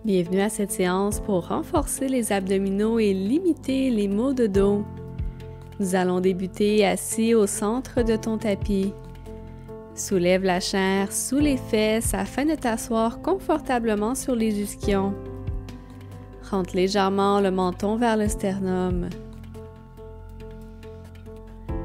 Bienvenue à cette séance pour renforcer les abdominaux et limiter les maux de dos. Nous allons débuter assis au centre de ton tapis. Soulève la chair sous les fesses afin de t'asseoir confortablement sur les ischions. Rentre légèrement le menton vers le sternum.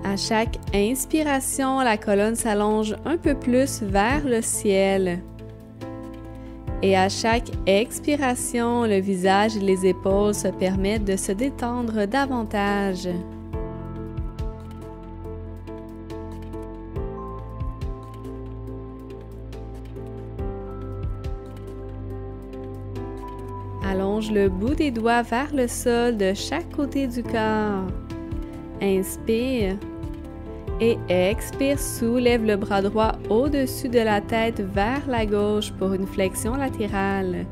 À chaque inspiration, la colonne s'allonge un peu plus vers le ciel. Et à chaque expiration, le visage et les épaules se permettent de se détendre davantage. Allonge le bout des doigts vers le sol de chaque côté du corps. Inspire. Et expire, soulève le bras droit au-dessus de la tête vers la gauche pour une flexion latérale.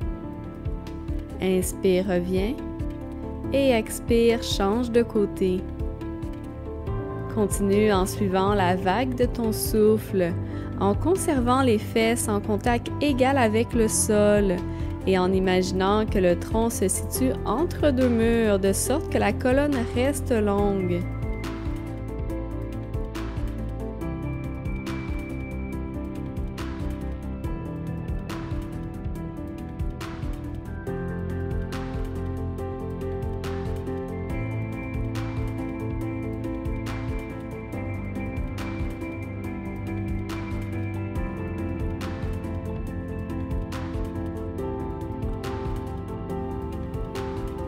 Inspire, reviens. Et expire, change de côté. Continue en suivant la vague de ton souffle, en conservant les fesses en contact égal avec le sol et en imaginant que le tronc se situe entre deux murs de sorte que la colonne reste longue.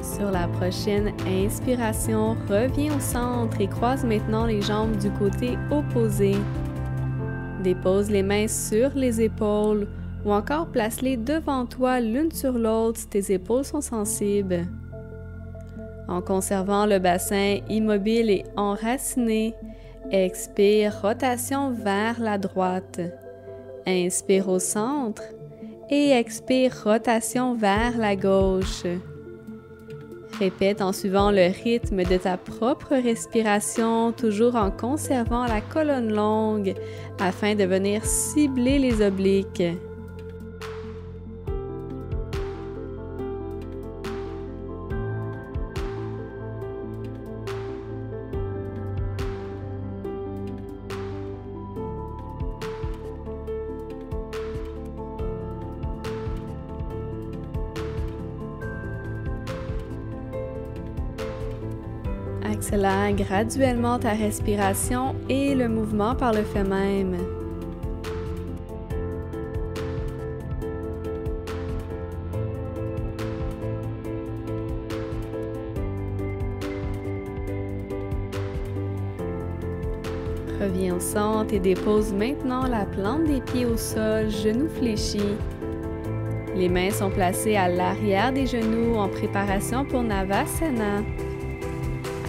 Sur la prochaine inspiration, reviens au centre et croise maintenant les jambes du côté opposé. Dépose les mains sur les épaules ou encore place-les devant toi l'une sur l'autre si tes épaules sont sensibles. En conservant le bassin immobile et enraciné, expire, rotation vers la droite. Inspire au centre et expire, rotation vers la gauche. Répète en suivant le rythme de ta propre respiration, toujours en conservant la colonne longue afin de venir cibler les obliques. Accélère graduellement ta respiration et le mouvement par le fait même. Reviens au centre et dépose maintenant la plante des pieds au sol, genoux fléchis. Les mains sont placées à l'arrière des genoux en préparation pour Navasana.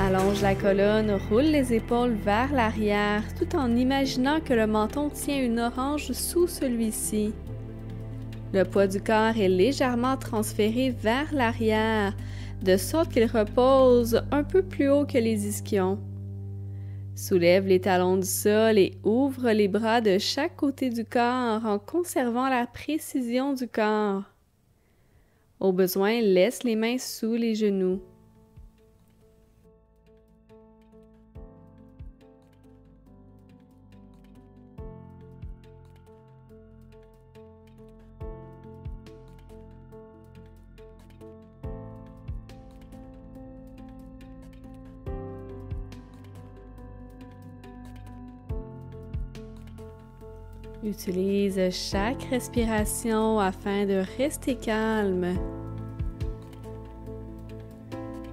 Allonge la colonne, roule les épaules vers l'arrière tout en imaginant que le menton tient une orange sous celui-ci. Le poids du corps est légèrement transféré vers l'arrière, de sorte qu'il repose un peu plus haut que les ischions. Soulève les talons du sol et ouvre les bras de chaque côté du corps en conservant la précision du corps. Au besoin, laisse les mains sous les genoux. Utilise chaque respiration afin de rester calme.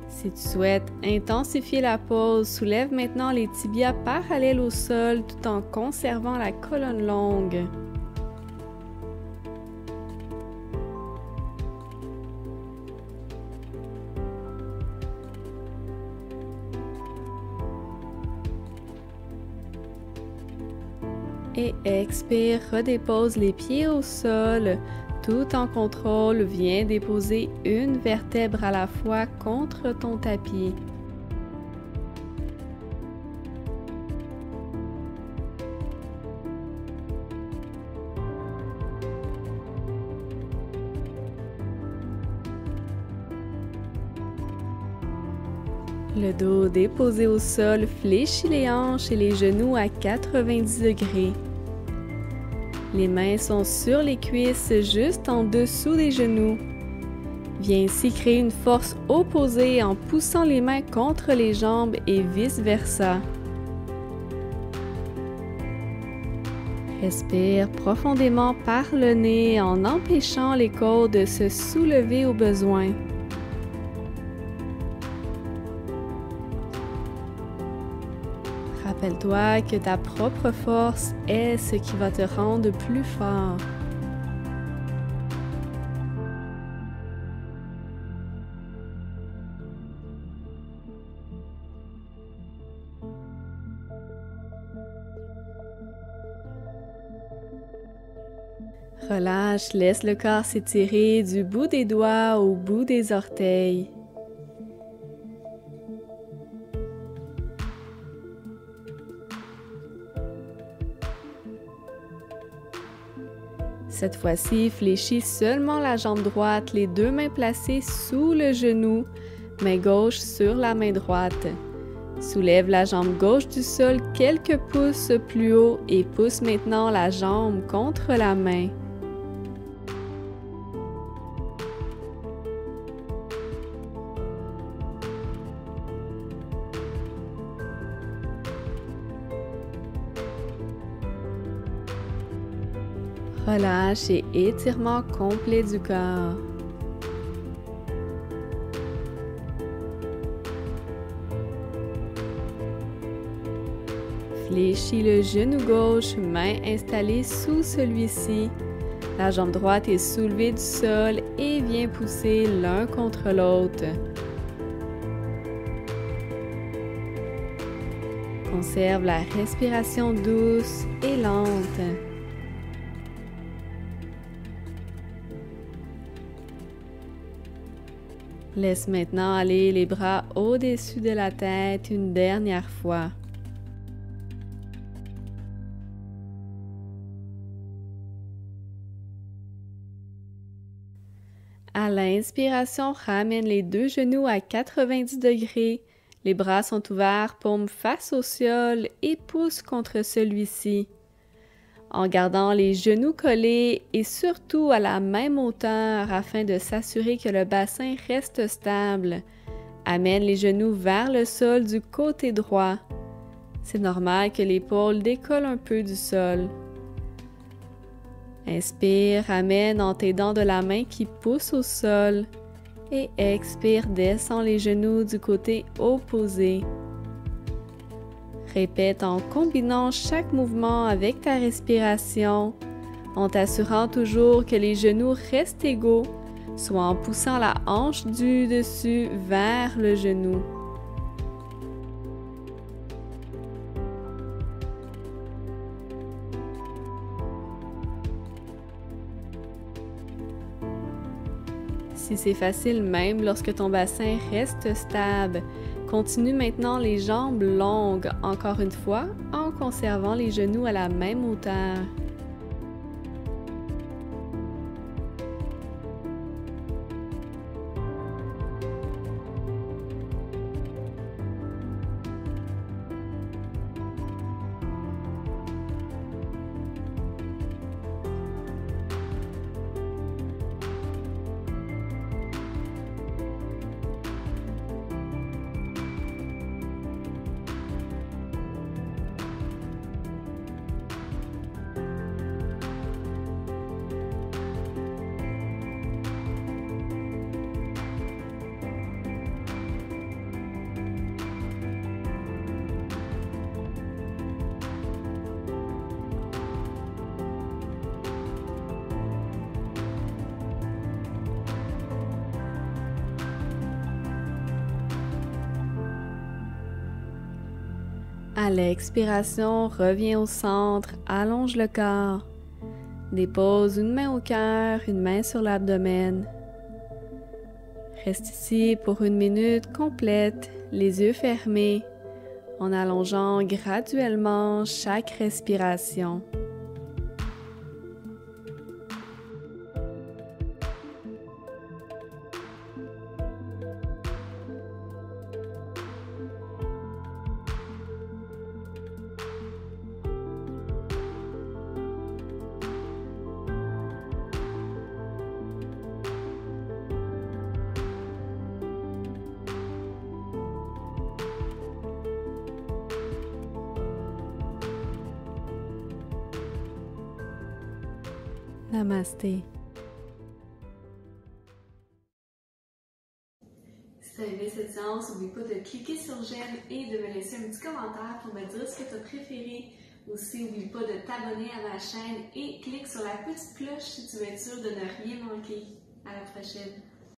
Si tu souhaites intensifier la pause, soulève maintenant les tibias parallèles au sol tout en conservant la colonne longue. Et expire, redépose les pieds au sol, tout en contrôle, viens déposer une vertèbre à la fois contre ton tapis. Le dos déposé au sol, fléchis les hanches et les genoux à 90 degrés. Les mains sont sur les cuisses, juste en dessous des genoux. Viens ici créer une force opposée en poussant les mains contre les jambes et vice-versa. Respire profondément par le nez en empêchant les côtes de se soulever au besoin. Rappelle-toi que ta propre force est ce qui va te rendre plus fort. Relâche, laisse le corps s'étirer du bout des doigts au bout des orteils. Cette fois-ci, fléchis seulement la jambe droite, les deux mains placées sous le genou, main gauche sur la main droite. Soulève la jambe gauche du sol quelques pouces plus haut et pousse maintenant la jambe contre la main. Relâche et étirement complet du corps. Fléchis le genou gauche, main installée sous celui-ci. La jambe droite est soulevée du sol et viens pousser l'un contre l'autre. Conserve la respiration douce et lente. Laisse maintenant aller les bras au-dessus de la tête une dernière fois. À l'inspiration, ramène les deux genoux à 90 degrés. Les bras sont ouverts, paumes face au sol et pousse contre celui-ci. En gardant les genoux collés et surtout à la même hauteur afin de s'assurer que le bassin reste stable. Amène les genoux vers le sol du côté droit. C'est normal que l'épaule décolle un peu du sol. Inspire, amène en t'aidant de la main qui pousse au sol. Et expire, descends les genoux du côté opposé. Répète en combinant chaque mouvement avec ta respiration, en t'assurant toujours que les genoux restent égaux, soit en poussant la hanche du dessus vers le genou. Si c'est facile même lorsque ton bassin reste stable, continue maintenant les jambes longues, encore une fois, en conservant les genoux à la même hauteur. À l'expiration, reviens au centre, allonge le corps. Dépose une main au cœur, une main sur l'abdomen. Reste ici pour 1 minute complète, les yeux fermés, en allongeant graduellement chaque respiration. Namasté. Si tu as aimé cette séance, n'oublie pas de cliquer sur j'aime et de me laisser un petit commentaire pour me dire ce que tu as préféré. Aussi, n'oublie pas de t'abonner à ma chaîne et clique sur la petite cloche si tu veux être sûr de ne rien manquer. À la prochaine!